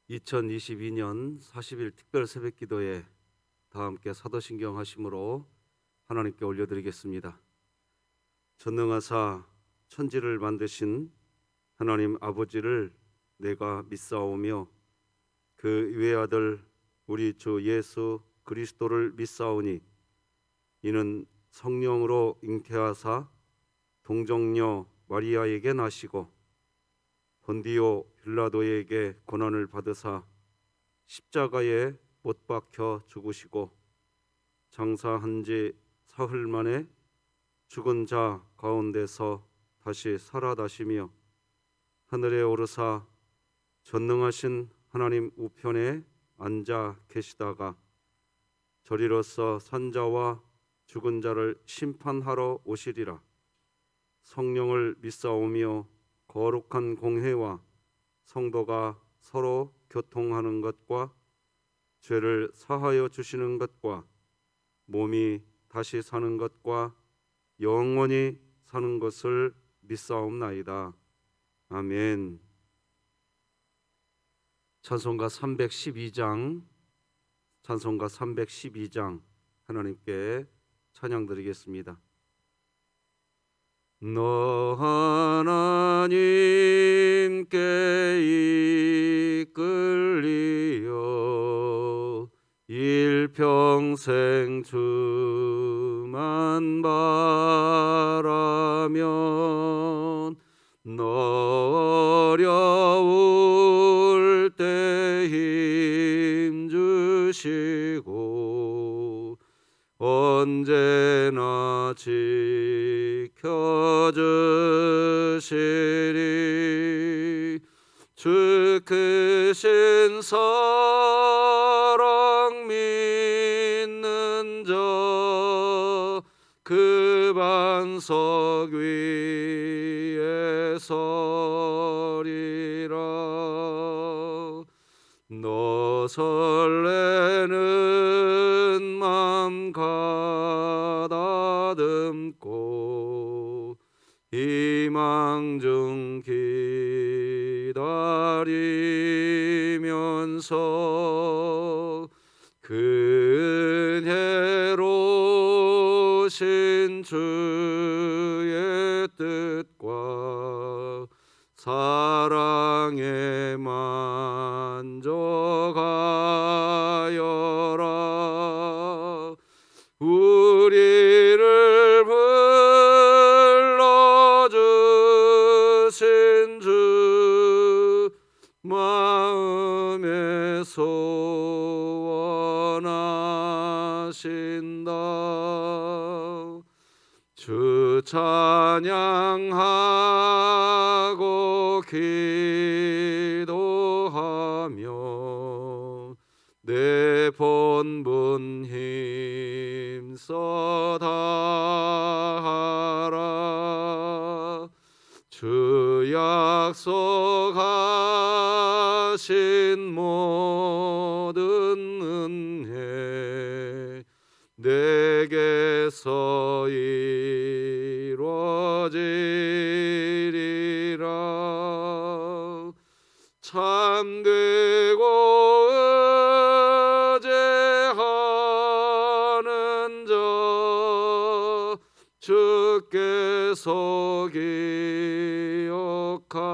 2022년 40일 특별 새벽 기도에 다 함께 사도신경 하심으로 하나님께 올려드리겠습니다. 전능하사 천지를 만드신 하나님 아버지를 내가 믿사오며 그 외아들 우리 주 예수 그리스도를 믿사오니 이는 성령으로 잉태하사 동정녀 마리아에게 나시고 본디오 빌라도에게 고난을 받으사 십자가에 못 박혀 죽으시고 장사한 지 사흘 만에 죽은 자 가운데서 다시 살아나시며 하늘에 오르사 전능하신 하나님 우편에 앉아 계시다가 저리로서 산자와 죽은 자를 심판하러 오시리라. 성령을 믿사오며 거룩한 공회와 성도가 서로 교통하는 것과 죄를 사하여 주시는 것과 몸이 다시 사는 것과 영원히 사는 것을 믿사옵나이다. 아멘. 찬송가 312장 하나님께 찬양 드리겠습니다. 너 하나님께 이끌리어 일평생 주만 바라면 너 어려울 때 힘 주시고 언제나 지켜주시리. 주 크신 사랑 믿는 자 그 반석 위에 서리라. 너 설레는 맘 가다듬고 희망 중 기다리면서 그 은혜로 신 주의 뜻과 사랑에 만족하여라. 우리를 불러주신 주 마음에 소원하신다. 주 찬양하고 기도하며 내 본분 힘써 다하라. 주 약속하신 모든 은혜 내게서 이루어지리라. 참되고 의제하는 자 주께서 기억하시리.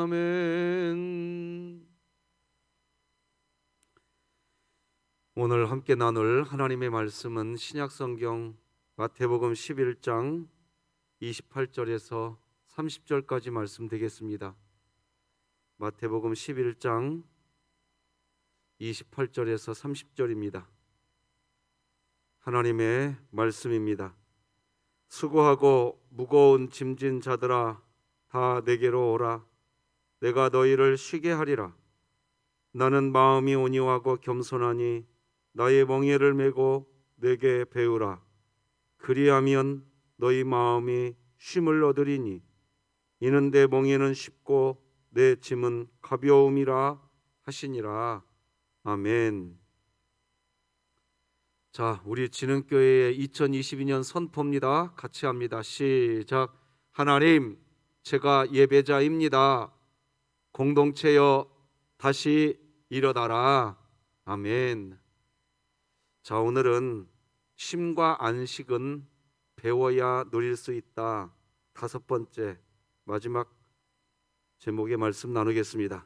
아멘. 오늘 함께 나눌 하나님의 말씀은 신약성경 마태복음 11장 28절에서 30절까지 말씀 되겠습니다. 마태복음 11장 28절에서 30절입니다. 하나님의 말씀입니다. 수고하고 무거운 짐진 자들아 다 내게로 오라. 내가 너희를 쉬게 하리라. 나는 마음이 온유하고 겸손하니 나의 멍에를 메고 내게 배우라. 그리하면 너희 마음이 쉼을 얻으리니 이는 내 멍에는 쉽고 내 짐은 가벼움이라 하시니라. 아멘. 자, 우리 진흥교회의 2022년 선포입니다. 같이 합니다. 시작. 하나님, 제가 예배자입니다. 공동체여 다시 일어나라. 아멘. 자, 오늘은 쉼과 안식은 배워야 누릴 수 있다. 5번째 마지막 제목의 말씀 나누겠습니다.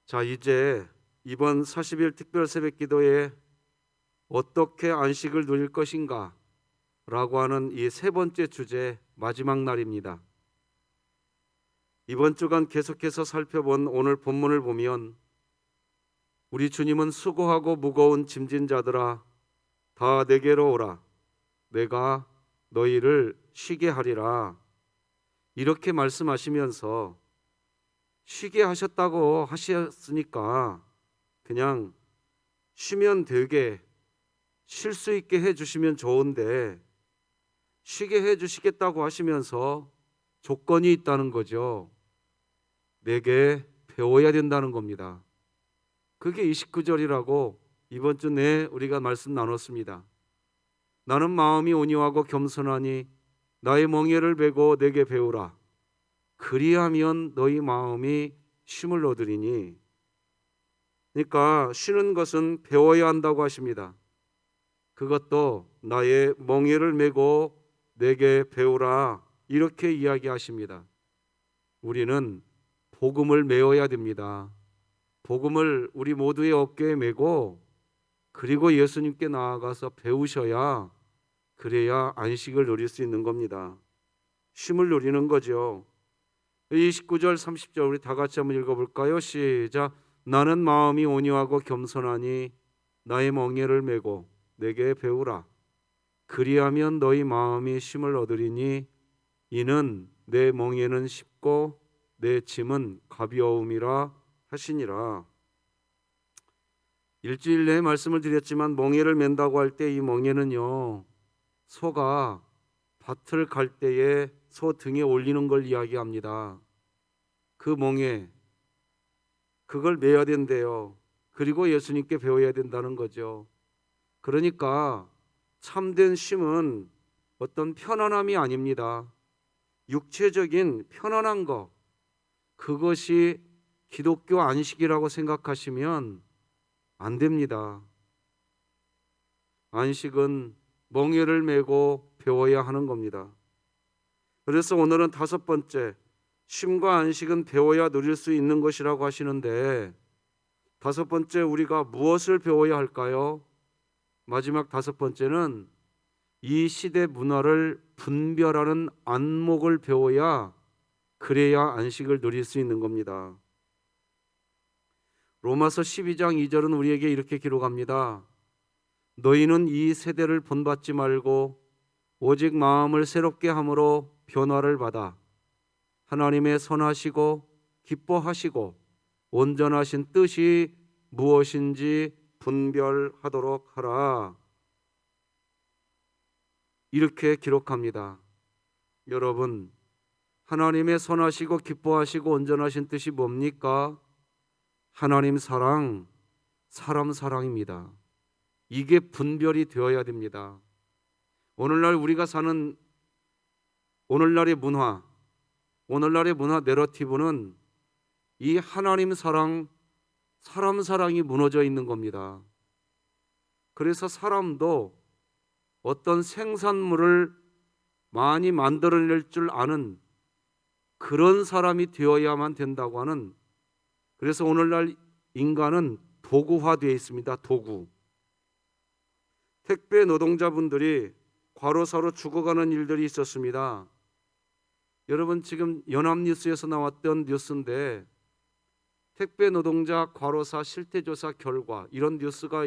자, 이제 이번 40일 특별 새벽 기도에 어떻게 안식을 누릴 것인가 라고 하는 이 3번째 주제 마지막 날입니다. 이번 주간 계속해서 살펴본 오늘 본문을 보면 우리 주님은 수고하고 무거운 짐진 자들아 다 내게로 오라 내가 너희를 쉬게 하리라 이렇게 말씀하시면서 쉬게 하셨다고 하셨으니까 그냥 쉬면 되게 쉴 수 있게 해주시면 좋은데 쉬게 해주시겠다고 하시면서 조건이 있다는 거죠. 내게 배워야 된다는 겁니다. 그게 29절이라고 이번 주 내에 우리가 말씀 나눴습니다. 나는 마음이 온유하고 겸손하니 나의 멍에를 메고 내게 배우라. 그리하면 너희 마음이 쉼을 얻으리니. 그러니까 쉬는 것은 배워야 한다고 하십니다. 그것도 나의 멍에를 메고 내게 배우라 이렇게 이야기하십니다. 우리는 복음을 메어야 됩니다. 복음을 우리 모두의 어깨에 메고 그리고 예수님께 나아가서 배우셔야 그래야 안식을 누릴 수 있는 겁니다. 쉼을 누리는 거죠. 29절 30절 우리 다 같이 한번 읽어볼까요? 시작. 나는 마음이 온유하고 겸손하니 나의 멍에를 메고 내게 배우라. 그리하면 너희 마음이 쉼을 얻으리니 이는 내 멍에는 쉽고 내 짐은 가벼움이라 하시니라. 일주일 내에 말씀을 드렸지만 멍에를 맨다고 할 때 이 멍에는요 소가 밭을 갈 때에 소 등에 올리는 걸 이야기합니다. 그 멍에 그걸 매야 된대요. 그리고 예수님께 배워야 된다는 거죠. 그러니까 참된 쉼은 어떤 편안함이 아닙니다. 육체적인 편안한 것, 그것이 기독교 안식이라고 생각하시면 안 됩니다. 안식은 멍에를 메고 배워야 하는 겁니다. 그래서 오늘은 5번째, 쉼과 안식은 배워야 누릴 수 있는 것이라고 하시는데 5번째 우리가 무엇을 배워야 할까요? 마지막 5번째는 이 시대 문화를 분별하는 안목을 배워야 그래야 안식을 누릴 수 있는 겁니다. 로마서 12장 2절은 우리에게 이렇게 기록합니다. 너희는 이 세대를 본받지 말고 오직 마음을 새롭게 함으로 변화를 받아 하나님의 선하시고 기뻐하시고 온전하신 뜻이 무엇인지 분별하도록 하라. 이렇게 기록합니다. 여러분, 하나님의 선하시고 기뻐하시고 온전하신 뜻이 뭡니까? 하나님 사랑, 사람 사랑입니다. 이게 분별이 되어야 됩니다. 오늘날 우리가 사는 오늘날의 문화 내러티브는 이 하나님 사랑, 사람 사랑이 무너져 있는 겁니다. 그래서 사람도 어떤 생산물을 많이 만들어낼 줄 아는 그런 사람이 되어야만 된다고 하는, 그래서 오늘날 인간은 도구화되어 있습니다. 도구. 택배 노동자분들이 과로사로 죽어가는 일들이 있었습니다. 여러분 지금 연합뉴스에서 나왔던 뉴스인데 택배 노동자 과로사 실태조사 결과 이런 뉴스가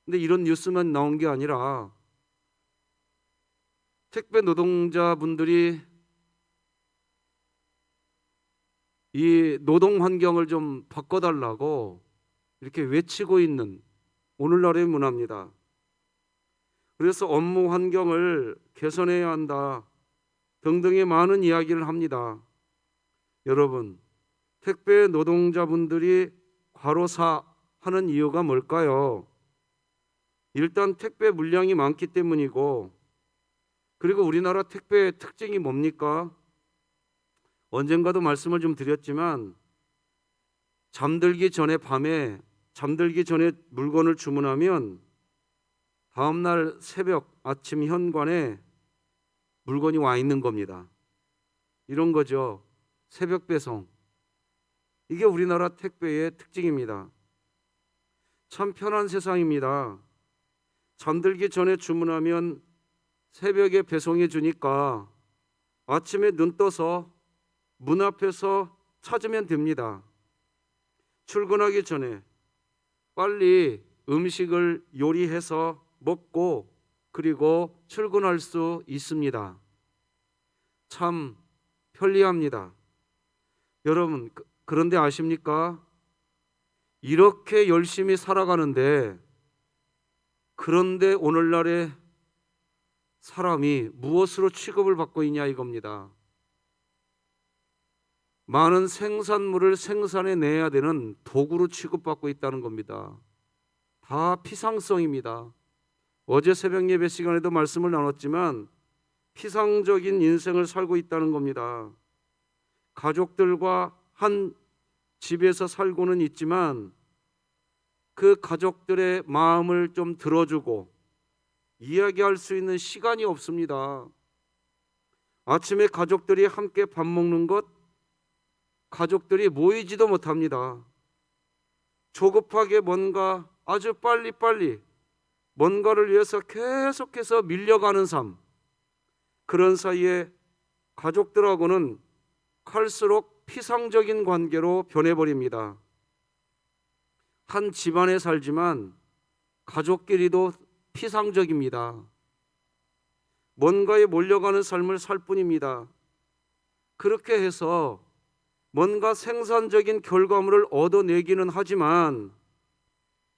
근데 이런 뉴스만 나온 게 아니라 택배 노동자분들이 이 노동 환경을 좀 바꿔달라고 이렇게 외치고 있는 오늘날의 문화입니다. 그래서 업무 환경을 개선해야 한다 등등의 많은 이야기를 합니다. 여러분, 택배 노동자분들이 과로사 하는 이유가 뭘까요? 일단 택배 물량이 많기 때문이고, 그리고 우리나라 택배의 특징이 뭡니까? 언젠가도 말씀을 좀 드렸지만 잠들기 전에 밤에 잠들기 전에 물건을 주문하면 다음날 새벽 아침 현관에 물건이 와 있는 겁니다. 이런 거죠. 새벽 배송. 이게 우리나라 택배의 특징입니다. 참 편한 세상입니다. 잠들기 전에 주문하면 새벽에 배송해 주니까 아침에 눈 떠서 문 앞에서 찾으면 됩니다. 출근하기 전에 빨리 음식을 요리해서 먹고 그리고 출근할 수 있습니다. 참 편리합니다. 여러분, 그런데 아십니까? 이렇게 열심히 살아가는데, 그런데 오늘날의 사람이 무엇으로 취급을 받고 있냐 이겁니다. 많은 생산물을 생산해내야 되는 도구로 취급받고 있다는 겁니다. 다 피상성입니다. 어제 새벽 예배 시간에도 말씀을 나눴지만 피상적인 인생을 살고 있다는 겁니다. 가족들과 한 집에서 살고는 있지만 그 가족들의 마음을 좀 들어주고 이야기할 수 있는 시간이 없습니다. 아침에 가족들이 함께 밥 먹는 것, 가족들이 모이지도 못합니다. 조급하게 뭔가 아주 빨리빨리 뭔가를 위해서 계속해서 밀려가는 삶, 그런 사이에 가족들하고는 갈수록 피상적인 관계로 변해버립니다. 한 집안에 살지만 가족끼리도 피상적입니다. 뭔가에 몰려가는 삶을 살 뿐입니다. 그렇게 해서 뭔가 생산적인 결과물을 얻어내기는 하지만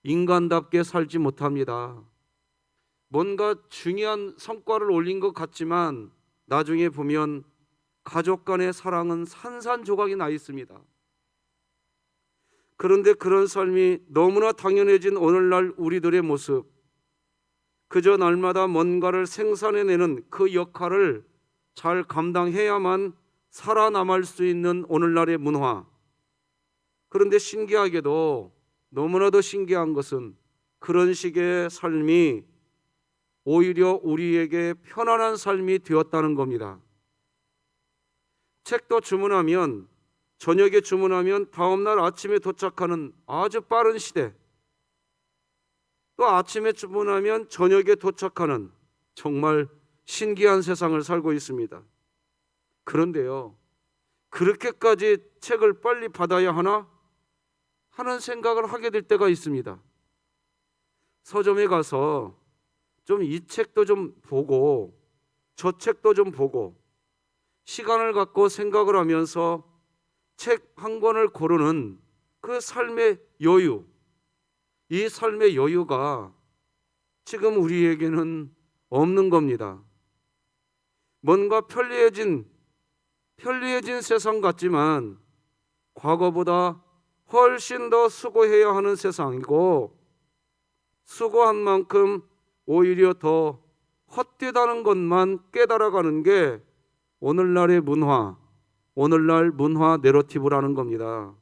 인간답게 살지 못합니다. 뭔가 중요한 성과를 올린 것 같지만 나중에 보면 가족 간의 사랑은 산산조각이 나 있습니다. 그런데 그런 삶이 너무나 당연해진 오늘날 우리들의 모습, 그저 날마다 뭔가를 생산해내는 그 역할을 잘 감당해야만 살아남을 수 있는 오늘날의 문화. 그런데 신기하게도, 너무나도 신기한 것은 그런 식의 삶이 오히려 우리에게 편안한 삶이 되었다는 겁니다. 책도 주문하면, 저녁에 주문하면 다음날 아침에 도착하는 아주 빠른 시대, 또 아침에 주문하면 저녁에 도착하는 정말 신기한 세상을 살고 있습니다. 그런데요, 그렇게까지 책을 빨리 받아야 하나 하는 생각을 하게 될 때가 있습니다. 서점에 가서 좀 이 책도 좀 보고 저 책도 좀 보고 시간을 갖고 생각을 하면서 책 한 권을 고르는 그 삶의 여유, 이 삶의 여유가 지금 우리에게는 없는 겁니다. 뭔가 편리해진 세상 같지만 과거보다 훨씬 더 수고해야 하는 세상이고, 수고한 만큼 오히려 더 헛되다는 것만 깨달아가는 게 오늘날의 문화, 오늘날 문화 내러티브라는 겁니다.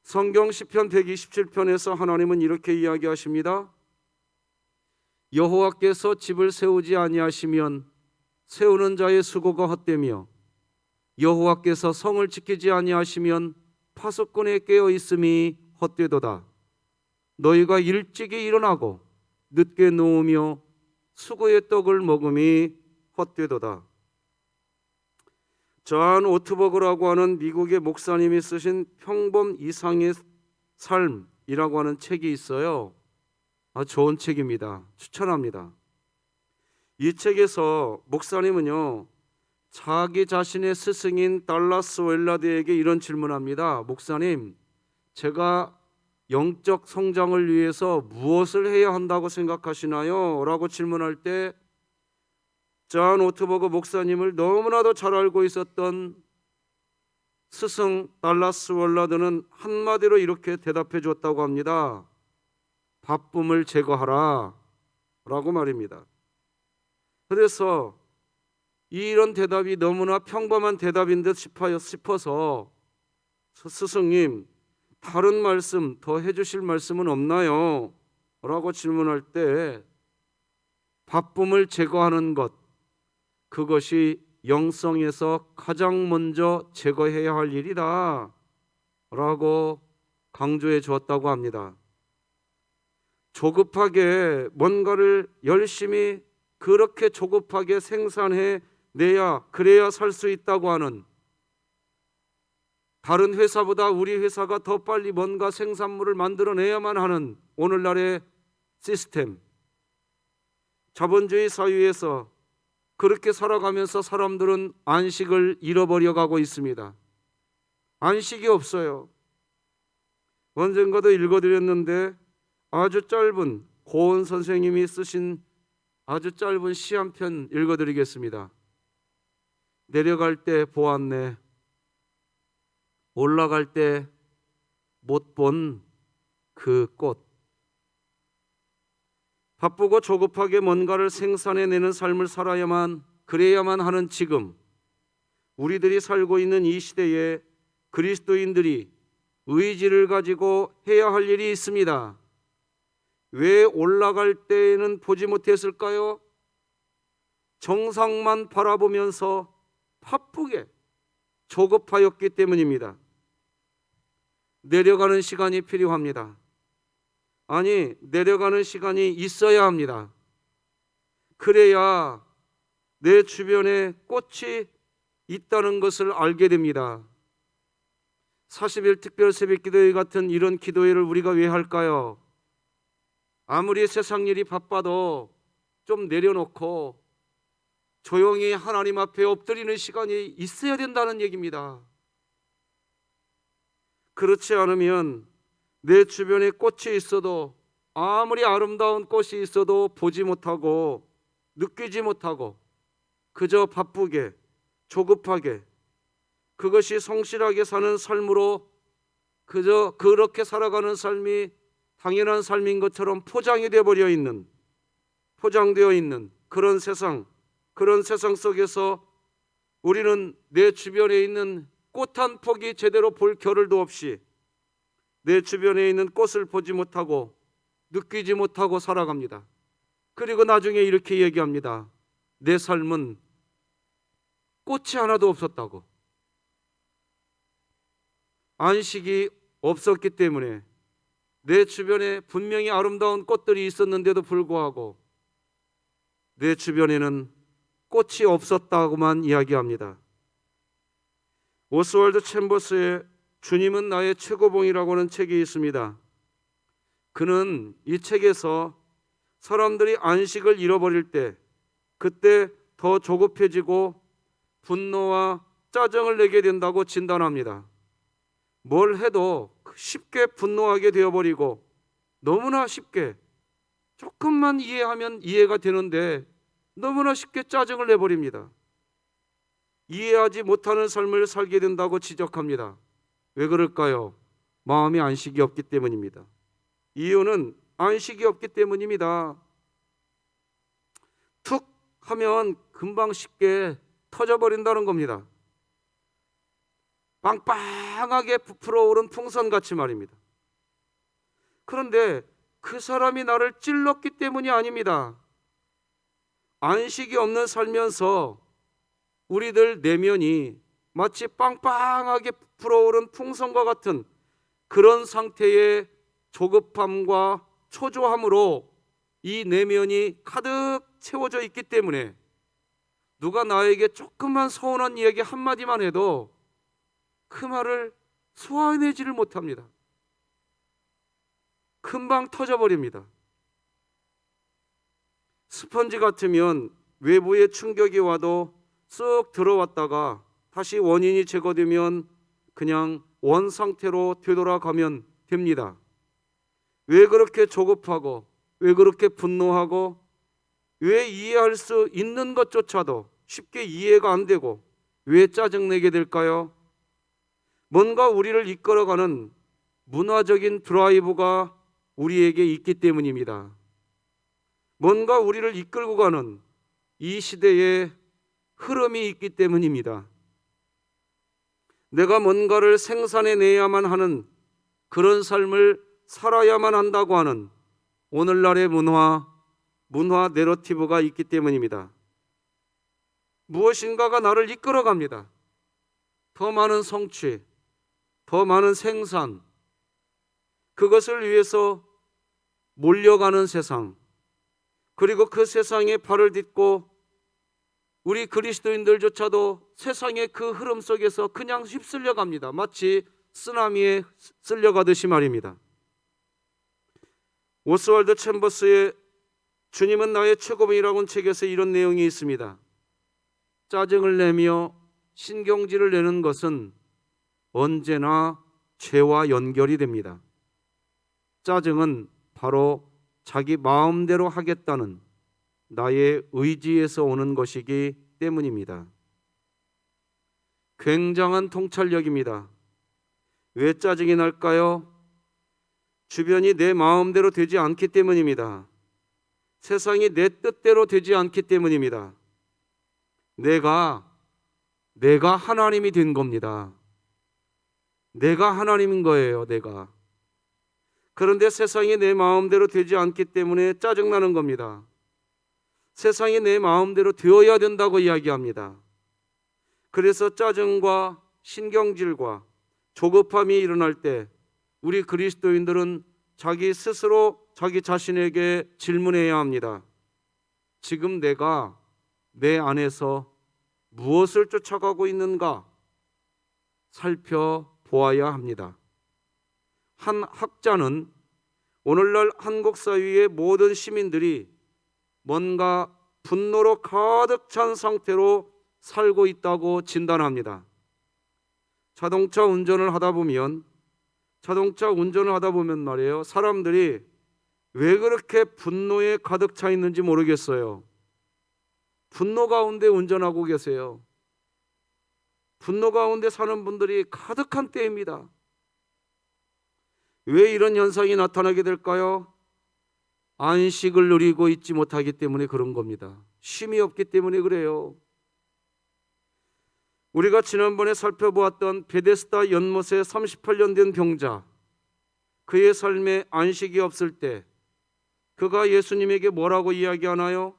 성경 시편 127편에서 하나님은 이렇게 이야기하십니다. 여호와께서 집을 세우지 아니하시면 세우는 자의 수고가 헛되며 여호와께서 성을 지키지 아니하시면 파수꾼의 깨어 있음이 헛되도다. 너희가 일찍이 일어나고 늦게 누우며 수고의 떡을 먹음이 헛되도다. 존 오트버그라고 하는 미국의 목사님이 쓰신 평범 이상의 삶이라고 하는 책이 있어요. 아주 좋은 책입니다. 추천합니다. 이 책에서 목사님은요, 자기 자신의 스승인 달라스 웰라드에게 이런 질문합니다. 목사님, 제가 영적 성장을 위해서 무엇을 해야 한다고 생각하시나요? 라고 질문할 때 존 오트버그 목사님을 너무나도 잘 알고 있었던 스승 달라스 웰라드는 한마디로 이렇게 대답해 줬다고 합니다. 바쁨을 제거하라 라고 말입니다. 그래서 이런 대답이 너무나 평범한 대답인 듯 싶어서 스승님, 다른 말씀 더 해주실 말씀은 없나요? 라고 질문할 때 바쁨을 제거하는 것, 그것이 영성에서 가장 먼저 제거해야 할 일이다 라고 강조해 주었다고 합니다. 조급하게 뭔가를 열심히 그렇게 조급하게 생산해 내야 그래야 살 수 있다고 하는, 다른 회사보다 우리 회사가 더 빨리 뭔가 생산물을 만들어내야만 하는 오늘날의 시스템, 자본주의 사회에서 그렇게 살아가면서 사람들은 안식을 잃어버려 가고 있습니다. 안식이 없어요. 언젠가도 읽어드렸는데 아주 짧은 고은 선생님이 쓰신 아주 짧은 시 한 편 읽어드리겠습니다. 내려갈 때 보았네, 올라갈 때 못 본 그 꽃. 바쁘고 조급하게 뭔가를 생산해내는 삶을 살아야만, 그래야만 하는 지금, 우리들이 살고 있는 이 시대에 그리스도인들이 의지를 가지고 해야 할 일이 있습니다. 왜 올라갈 때에는 보지 못했을까요? 정상만 바라보면서 바쁘게 조급하였기 때문입니다. 내려가는 시간이 필요합니다. 아니, 내려가는 시간이 있어야 합니다. 그래야 내 주변에 꽃이 있다는 것을 알게 됩니다. 40일 특별 새벽기도회 같은 이런 기도회를 우리가 왜 할까요? 아무리 세상 일이 바빠도 좀 내려놓고 조용히 하나님 앞에 엎드리는 시간이 있어야 된다는 얘기입니다. 그렇지 않으면 내 주변에 꽃이 있어도, 아무리 아름다운 꽃이 있어도 보지 못하고 느끼지 못하고 그저 바쁘게 조급하게, 그것이 성실하게 사는 삶으로 그저 그렇게 살아가는 삶이 당연한 삶인 것처럼 포장되어 있는 그런 세상 속에서 우리는 내 주변에 있는 꽃 한 폭이 제대로 볼 겨를도 없이 내 주변에 있는 꽃을 보지 못하고 느끼지 못하고 살아갑니다. 그리고 나중에 이렇게 얘기합니다. 내 삶은 꽃이 하나도 없었다고. 안식이 없었기 때문에 내 주변에 분명히 아름다운 꽃들이 있었는데도 불구하고 내 주변에는 꽃이 없었다고만 이야기합니다. 오스왈드 챔버스의 주님은 나의 최고봉이라고 하는 책이 있습니다. 그는 이 책에서 사람들이 안식을 잃어버릴 때, 그때 더 조급해지고 분노와 짜증을 내게 된다고 진단합니다. 뭘 해도 쉽게 분노하게 되어버리고, 너무나 쉽게 조금만 이해하면 이해가 되는데 너무나 쉽게 짜증을 내버립니다. 이해하지 못하는 삶을 살게 된다고 지적합니다. 왜 그럴까요? 마음이 안식이 없기 때문입니다. 이유는 안식이 없기 때문입니다. 툭 하면 금방 쉽게 터져버린다는 겁니다. 빵빵하게 부풀어 오른 풍선같이 말입니다. 그런데 그 사람이 나를 찔렀기 때문이 아닙니다. 안식이 없는 살면서 우리들 내면이 마치 빵빵하게 부풀어오른 풍선과 같은 그런 상태의 조급함과 초조함으로 이 내면이 가득 채워져 있기 때문에 누가 나에게 조금만 서운한 이야기 한마디만 해도 그 말을 소화해내지를 못합니다. 금방 터져버립니다. 스펀지 같으면 외부의 충격이 와도 쓱 들어왔다가 다시 원인이 제거되면 그냥 원 상태로 되돌아가면 됩니다. 왜 그렇게 조급하고, 왜 그렇게 분노하고, 왜 이해할 수 있는 것조차도 쉽게 이해가 안 되고 왜 짜증내게 될까요? 뭔가 우리를 이끌어가는 문화적인 드라이브가 우리에게 있기 때문입니다. 뭔가 우리를 이끌고 가는 이 시대에 흐름이 있기 때문입니다. 내가 뭔가를 생산해내야만 하는 그런 삶을 살아야만 한다고 하는 오늘날의 문화 내러티브가 있기 때문입니다. 무엇인가가 나를 이끌어갑니다. 더 많은 성취, 더 많은 생산, 그것을 위해서 몰려가는 세상, 그리고 그 세상에 발을 딛고 우리 그리스도인들조차도 세상의 그 흐름 속에서 그냥 휩쓸려 갑니다. 마치 쓰나미에 쓸려가듯이 말입니다. 오스왈드 챔버스의 주님은 나의 최고봉이라는 책에서 이런 내용이 있습니다. 짜증을 내며 신경질을 내는 것은 언제나 죄와 연결이 됩니다. 짜증은 바로 자기 마음대로 하겠다는 나의 의지에서 오는 것이기 때문입니다. 굉장한 통찰력입니다. 왜 짜증이 날까요? 주변이 내 마음대로 되지 않기 때문입니다. 세상이 내 뜻대로 되지 않기 때문입니다. 내가 하나님이 된 겁니다. 내가 하나님인 거예요, 내가. 그런데 세상이 내 마음대로 되지 않기 때문에 짜증나는 겁니다. 세상이 내 마음대로 되어야 된다고 이야기합니다. 그래서 짜증과 신경질과 조급함이 일어날 때 우리 그리스도인들은 자기 스스로 자기 자신에게 질문해야 합니다. 지금 내가 내 안에서 무엇을 쫓아가고 있는가 살펴보아야 합니다. 한 학자는 오늘날 한국 사회의 모든 시민들이 뭔가 분노로 가득 찬 상태로 살고 있다고 진단합니다. 자동차 운전을 하다 보면 말이에요, 사람들이 왜 그렇게 분노에 가득 차 있는지 모르겠어요. 분노 가운데 운전하고 계세요. 분노 가운데 사는 분들이 가득한 때입니다. 왜 이런 현상이 나타나게 될까요? 안식을 누리고 있지 못하기 때문에 그런 겁니다. 쉼이 없기 때문에 그래요. 우리가 지난번에 살펴보았던 베데스다 연못에 38년 된 병자, 그의 삶에 안식이 없을 때 그가 예수님에게 뭐라고 이야기하나요?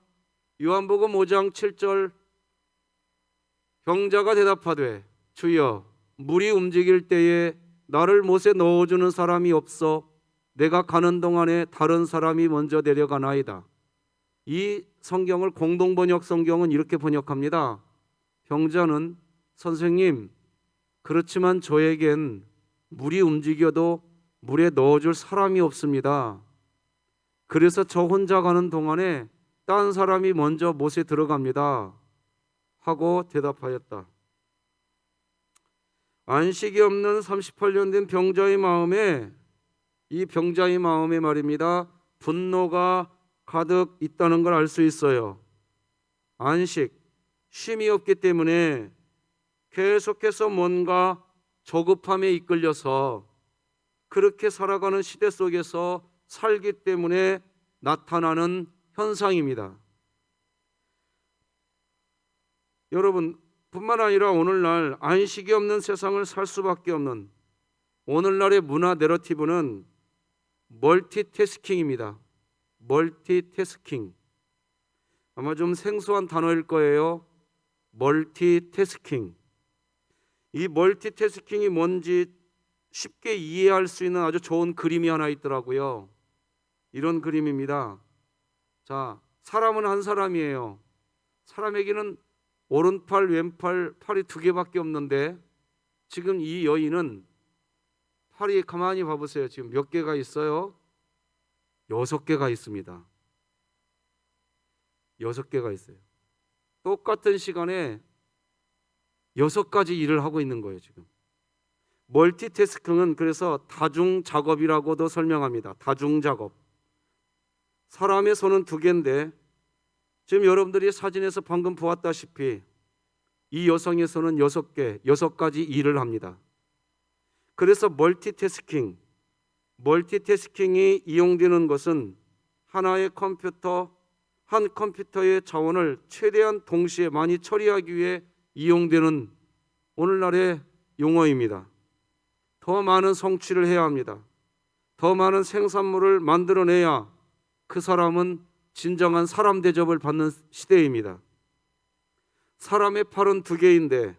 요한복음 5장 7절, 병자가 대답하되 주여, 물이 움직일 때에 나를 못에 넣어주는 사람이 없어 내가 가는 동안에 다른 사람이 먼저 내려가나이다. 이 성경을 공동번역 성경은 이렇게 번역합니다. 병자는 선생님, 그렇지만 저에겐 물이 움직여도 물에 넣어줄 사람이 없습니다. 그래서 저 혼자 가는 동안에 딴 사람이 먼저 못에 들어갑니다. 하고 대답하였다. 안식이 없는 38년 된 병자의 마음에, 이 병자의 마음에 말입니다, 분노가 가득 있다는 걸 알 수 있어요. 안식, 쉼이 없기 때문에 계속해서 뭔가 조급함에 이끌려서 그렇게 살아가는 시대 속에서 살기 때문에 나타나는 현상입니다. 여러분, 뿐만 아니라 오늘날 안식이 없는 세상을 살 수밖에 없는 오늘날의 문화 내러티브는 멀티태스킹입니다. 멀티태스킹. 아마 좀 생소한 단어일 거예요. 멀티태스킹. 이 멀티태스킹이 뭔지 쉽게 이해할 수 있는 아주 좋은 그림이 하나 있더라고요. 이런 그림입니다. 자, 사람은 한 사람이에요. 사람에게는 오른팔, 왼팔, 팔이 두 개밖에 없는데 지금 이 여인은 팔이, 가만히 봐보세요. 지금 몇 개가 있어요? 6개가 있습니다. 6개가 있어요. 똑같은 시간에 6가지 일을 하고 있는 거예요, 지금. 멀티태스킹은 그래서 다중 작업이라고도 설명합니다. 다중 작업. 사람의 손은 2개인데 지금 여러분들이 사진에서 방금 보았다시피 이 여성의 손은 6가지 일을 합니다. 그래서 멀티태스킹, 멀티태스킹이 이용되는 것은 하나의 컴퓨터, 한 컴퓨터의 자원을 최대한 동시에 많이 처리하기 위해 이용되는 오늘날의 용어입니다. 더 많은 성취를 해야 합니다. 더 많은 생산물을 만들어내야 그 사람은 진정한 사람 대접을 받는 시대입니다. 사람의 팔은 2개인데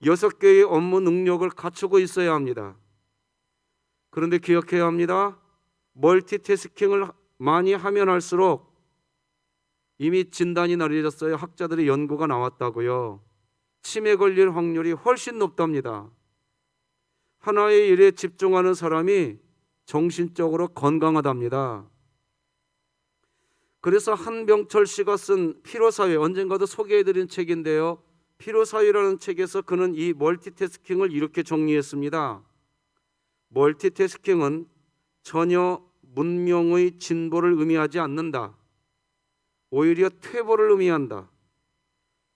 6개의 업무 능력을 갖추고 있어야 합니다. 그런데 기억해야 합니다. 멀티태스킹을 많이 하면 할수록 이미 진단이 내려졌어요. 학자들의 연구가 나왔다고요. 치매 걸릴 확률이 훨씬 높답니다. 하나의 일에 집중하는 사람이 정신적으로 건강하답니다. 그래서 한병철 씨가 쓴 피로사회, 언젠가도 소개해드린 책인데요. 피로사회라는 책에서 그는 이 멀티태스킹을 이렇게 정리했습니다. 멀티태스킹은 전혀 문명의 진보를 의미하지 않는다. 오히려 퇴보를 의미한다.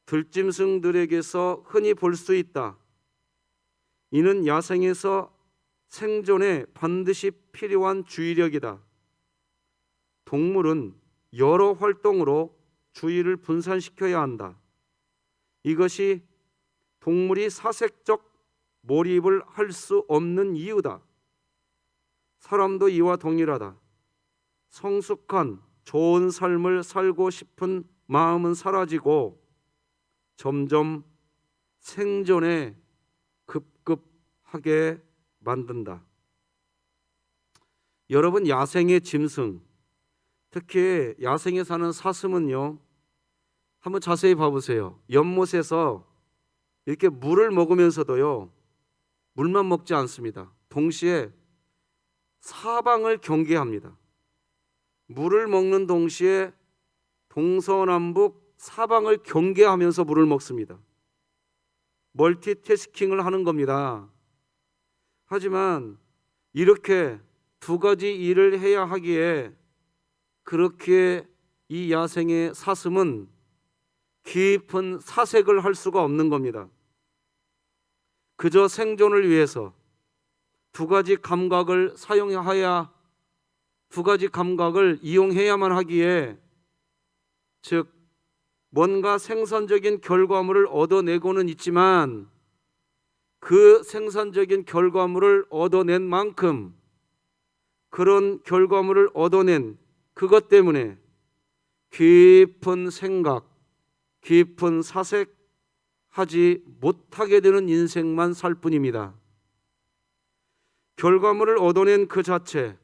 들짐승들에게서 흔히 볼 수 있다. 이는 야생에서 생존에 반드시 필요한 주의력이다. 동물은 여러 활동으로 주의를 분산시켜야 한다. 이것이 동물이 사색적 몰입을 할 수 없는 이유다. 사람도 이와 동일하다. 성숙한 좋은 삶을 살고 싶은 마음은 사라지고 점점 생존에 급급하게 만든다. 여러분, 야생의 짐승, 특히 야생에 사는 사슴은요, 한번 자세히 봐보세요. 연못에서 이렇게 물을 먹으면서도요, 물만 먹지 않습니다. 동시에 사방을 경계합니다. 물을 먹는 동시에 동서남북 사방을 경계하면서 물을 먹습니다. 멀티태스킹을 하는 겁니다. 하지만 이렇게 2가지 일을 해야 하기에 그렇게 이 야생의 사슴은 깊은 사색을 할 수가 없는 겁니다. 그저 생존을 위해서 2가지 감각을 사용해야, 2가지 감각을 이용해야만 하기에, 즉 뭔가 생산적인 결과물을 얻어내고는 있지만 그 생산적인 결과물을 얻어낸 만큼 그런 결과물을 얻어낸 그것 때문에 깊은 생각, 깊은 사색하지 못하게 되는 인생만 살 뿐입니다. 결과물을 얻어낸 그 자체,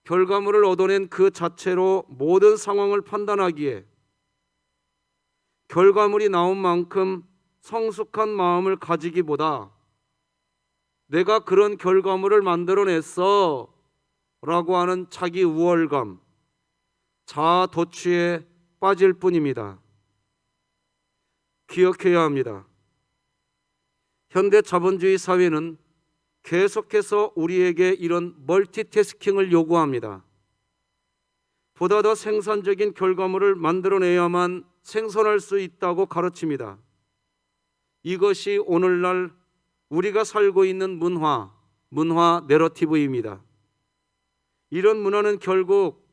결과물을 얻어낸 그 자체로 모든 상황을 판단하기에 결과물이 나온 만큼 성숙한 마음을 가지기보다 내가 그런 결과물을 만들어냈어 라고 하는 자기 우월감, 자아 도취에 빠질 뿐입니다. 기억해야 합니다. 현대 자본주의 사회는 계속해서 우리에게 이런 멀티태스킹을 요구합니다. 보다 더 생산적인 결과물을 만들어내야만 생존할 수 있다고 가르칩니다. 이것이 오늘날 우리가 살고 있는 문화 내러티브입니다. 이런 문화는 결국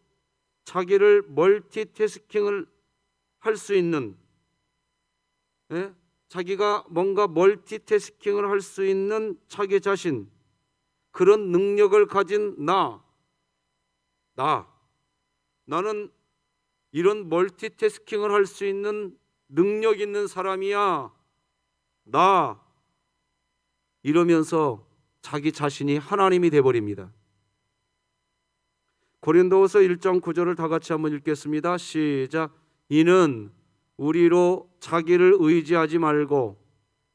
자기를 멀티태스킹을 할 수 있는, 자기가 뭔가 멀티태스킹을 할 수 있는 자기 자신, 그런 능력을 가진 나는 이런 멀티태스킹을 할 수 있는 능력 있는 사람이야, 이러면서 자기 자신이 하나님이 되어버립니다. 고린도후서 1장 9절을 다 같이 한번 읽겠습니다. 시작. 이는 우리로 자기를 의지하지 말고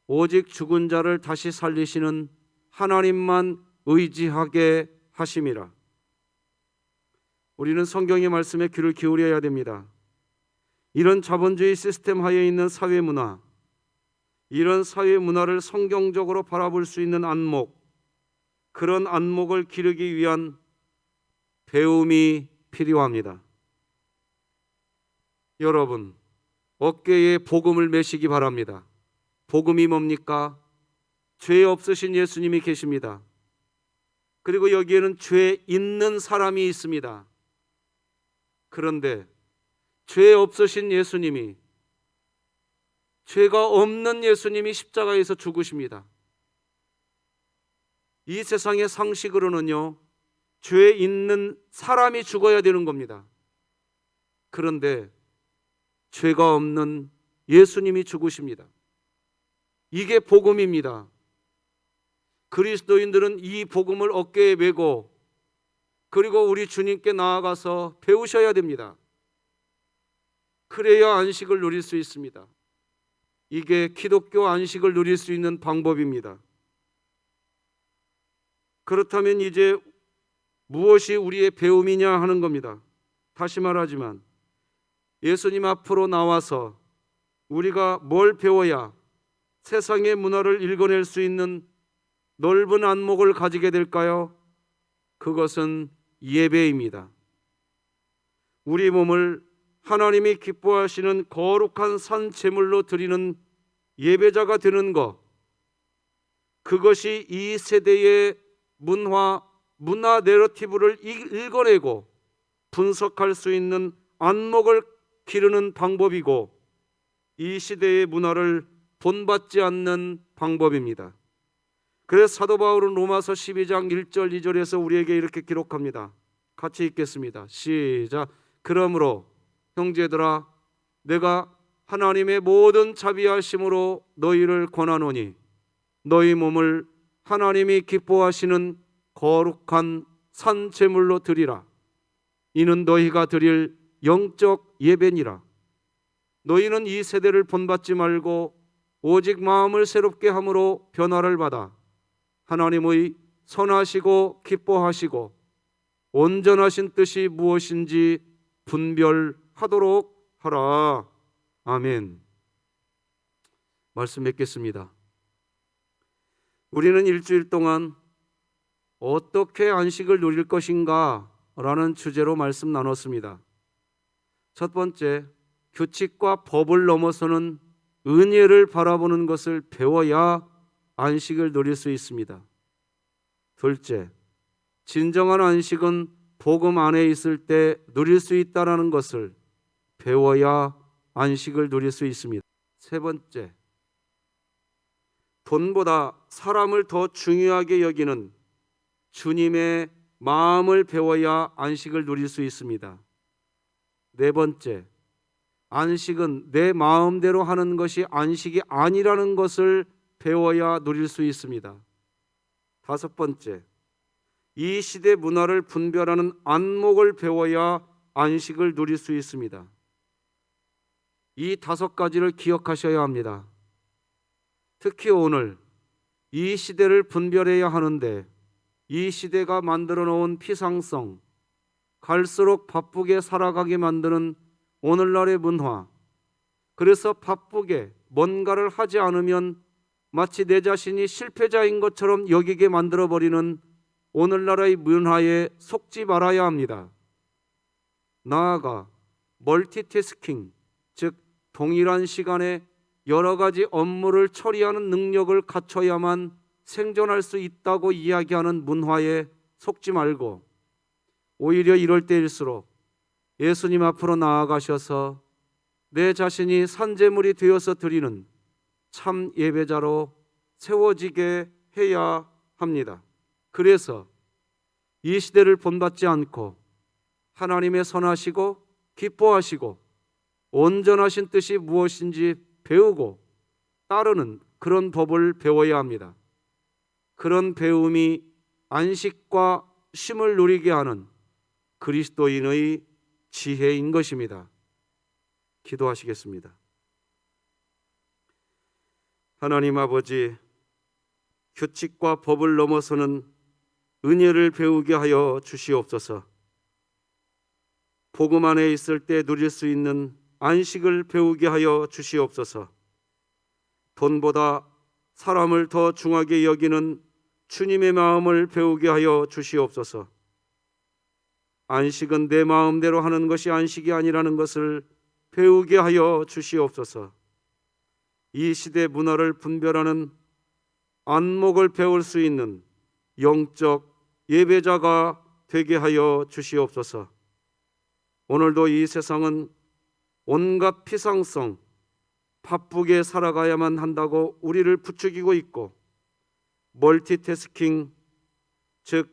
오직 죽은 자를 다시 살리시는 하나님만 의지하게 하심이라. 우리는 성경의 말씀에 귀를 기울여야 됩니다. 이런 자본주의 시스템 하에 있는 사회 문화, 이런 사회 문화를 성경적으로 바라볼 수 있는 안목, 그런 안목을 기르기 위한 배움이 필요합니다. 여러분, 어깨에 복음을 메시기 바랍니다. 복음이 뭡니까? 죄 없으신 예수님이 계십니다. 그리고 여기에는 죄 있는 사람이 있습니다. 그런데 죄 없으신 예수님이, 죄가 없는 예수님이 십자가에서 죽으십니다. 이 세상의 상식으로는요, 죄 있는 사람이 죽어야 되는 겁니다. 그런데 죄가 없는 예수님이 죽으십니다. 이게 복음입니다. 그리스도인들은 이 복음을 어깨에 메고 그리고 우리 주님께 나아가서 배우셔야 됩니다. 그래야 안식을 누릴 수 있습니다. 이게 기독교 안식을 누릴 수 있는 방법입니다. 그렇다면 이제 무엇이 우리의 배움이냐 하는 겁니다. 다시 말하지만 예수님 앞으로 나와서 우리가 뭘 배워야 세상의 문화를 읽어낼 수 있는 넓은 안목을 가지게 될까요? 그것은 예배입니다. 우리 몸을 하나님이 기뻐하시는 거룩한 산 제물로 드리는 예배자가 되는 것, 그것이 이 세대의 문화 내러티브를 읽어내고 분석할 수 있는 안목을 기르는 방법이고, 이 시대의 문화를 본받지 않는 방법입니다. 그래서 사도 바울은 로마서 12장 1절 2절에서 우리에게 이렇게 기록합니다. 같이 읽겠습니다. 시작. 그러므로 형제들아, 내가 하나님의 모든 자비하심으로 너희를 권하노니 너희 몸을 하나님이 기뻐하시는 거룩한 산 제물로 드리라. 이는 너희가 드릴 영적 예배니라. 너희는 이 세대를 본받지 말고 오직 마음을 새롭게 함으로 변화를 받아 하나님의 선하시고 기뻐하시고 온전하신 뜻이 무엇인지 분별하도록 하라. 아멘. 말씀 맺겠습니다. 우리는 일주일 동안 어떻게 안식을 누릴 것인가 라는 주제로 말씀 나눴습니다. 첫 번째, 규칙과 법을 넘어서는 은혜를 바라보는 것을 배워야 안식을 누릴 수 있습니다. 둘째, 진정한 안식은 복음 안에 있을 때 누릴 수 있다는 것을 배워야 안식을 누릴 수 있습니다. 세 번째, 돈보다 사람을 더 중요하게 여기는 주님의 마음을 배워야 안식을 누릴 수 있습니다. 네 번째, 안식은 내 마음대로 하는 것이 안식이 아니라는 것을 배워야 누릴 수 있습니다. 다섯 번째, 이 시대 문화를 분별하는 안목을 배워야 안식을 누릴 수 있습니다. 이 다섯 가지를 기억하셔야 합니다. 특히 오늘 이 시대를 분별해야 하는데, 이 시대가 만들어 놓은 피상성, 갈수록 바쁘게 살아가게 만드는 오늘날의 문화, 그래서 바쁘게 뭔가를 하지 않으면 마치 내 자신이 실패자인 것처럼 여기게 만들어버리는 오늘날의 문화에 속지 말아야 합니다. 나아가 멀티태스킹, 즉 동일한 시간에 여러 가지 업무를 처리하는 능력을 갖춰야만 생존할 수 있다고 이야기하는 문화에 속지 말고, 오히려 이럴 때일수록 예수님 앞으로 나아가셔서 내 자신이 산제물이 되어서 드리는 참 예배자로 세워지게 해야 합니다. 그래서 이 시대를 본받지 않고 하나님의 선하시고 기뻐하시고 온전하신 뜻이 무엇인지 배우고 따르는 그런 법을 배워야 합니다. 그런 배움이 안식과 쉼을 누리게 하는 그리스도인의 지혜인 것입니다. 기도하시겠습니다. 하나님 아버지, 규칙과 법을 넘어서는 은혜를 배우게 하여 주시옵소서. 복음 안에 있을 때 누릴 수 있는 안식을 배우게 하여 주시옵소서. 돈보다 사람을 더 중하게 여기는 주님의 마음을 배우게 하여 주시옵소서. 안식은 내 마음대로 하는 것이 안식이 아니라는 것을 배우게 하여 주시옵소서. 이 시대 문화를 분별하는 안목을 배울 수 있는 영적 예배자가 되게 하여 주시옵소서. 오늘도 이 세상은 온갖 피상성, 바쁘게 살아가야만 한다고 우리를 부추기고 있고, 멀티태스킹, 즉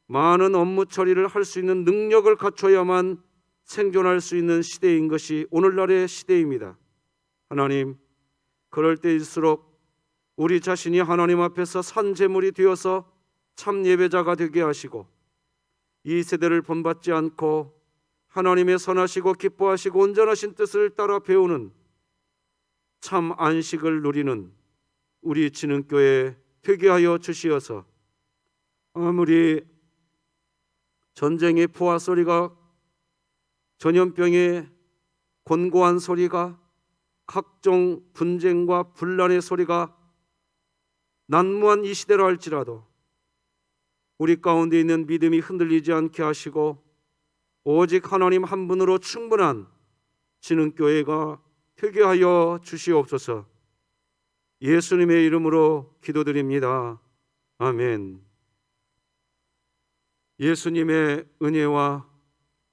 많은 업무 처리를 할 수 있는 능력을 갖춰야만 생존할 수 있는 시대인 것이 오늘날의 시대입니다. 하나님, 그럴 때일수록 우리 자신이 하나님 앞에서 산 제물이 되어서 참 예배자가 되게 하시고, 이 세대를 본받지 않고 하나님의 선하시고 기뻐하시고 온전하신 뜻을 따라 배우는 참 안식을 누리는 우리 진흥교회 되게 하여 주시어서, 아무리 전쟁의 포화 소리가, 전염병의 곤고한 소리가, 각종 분쟁과 분란의 소리가 난무한 이 시대로 할지라도 우리 가운데 있는 믿음이 흔들리지 않게 하시고 오직 하나님 한 분으로 충분한 진흥교회가 되게 하여 주시옵소서. 예수님의 이름으로 기도드립니다. 아멘. 예수님의 은혜와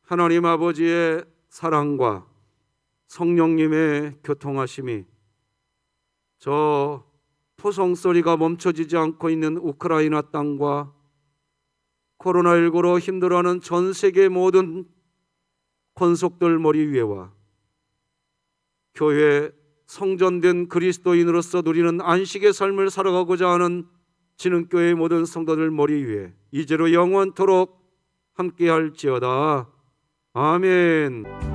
하나님 아버지의 사랑과 성령님의 교통하심이 저 포성소리가 멈춰지지 않고 있는 우크라이나 땅과 코로나19로 힘들어하는 전 세계 모든 권속들 머리 위에와 교회 성전된 그리스도인으로서 누리는 안식의 삶을 살아가고자 하는 진흥교회의 모든 성도들 머리 위에 이제로 영원토록 함께할지어다. 아멘.